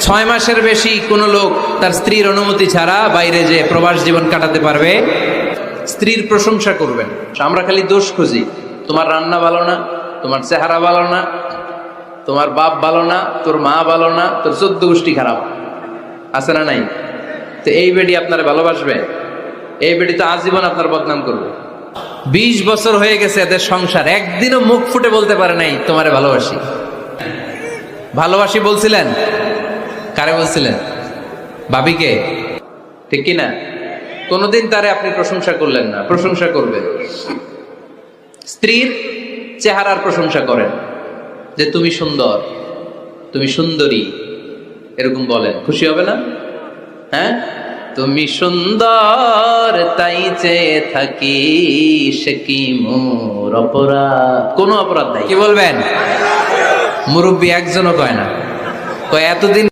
6 মাসের বেশি কোনো লোক তার স্ত্রীর অনুমতি ছাড়া বাইরে যে প্রবাস জীবন কাটাতে পারবে? স্ত্রীর প্রশংসা করবেন। আমরা খালি দোষ খুঁজি, তোমার রান্না ভালো না, তোমার চেহারা ভালো না, তোমার বাপ ভালো না, তোর মা ভালো না, তোর 14 গোষ্ঠী খারাপ, আছে না নাই? তো এই বেডি আপনার ভালোবাসবে? এই বেডি তো আজীবন আপনার বদনাম করবে। 20 বছর হয়ে গেছে এদের সংসার, একদিনও মুখ ফুটে বলতে পারে নাই তোমারে ভালোবাসি। ভালোবাসি বলছিলেন? কারে বলছিলেন? ভাবিকে, ঠিক কিনা? কোনদিন তারে আপনি প্রশংসা করলেন না, প্রশংসা করবেন। স্ত্রীর চেহারার প্রশংসা করেন, যে তুমি সুন্দর, তুমি সুন্দরী, এরকম বলেন, খুশি হবে না? হ্যাঁ, তুমি সুন্দর তাই চেয়ে থাকি, সে কি মোর অপরাধ? কোনো অপরাধ নাই। কি বলবেন? মুরব্বী একজনও কয় না, কয় এতদিন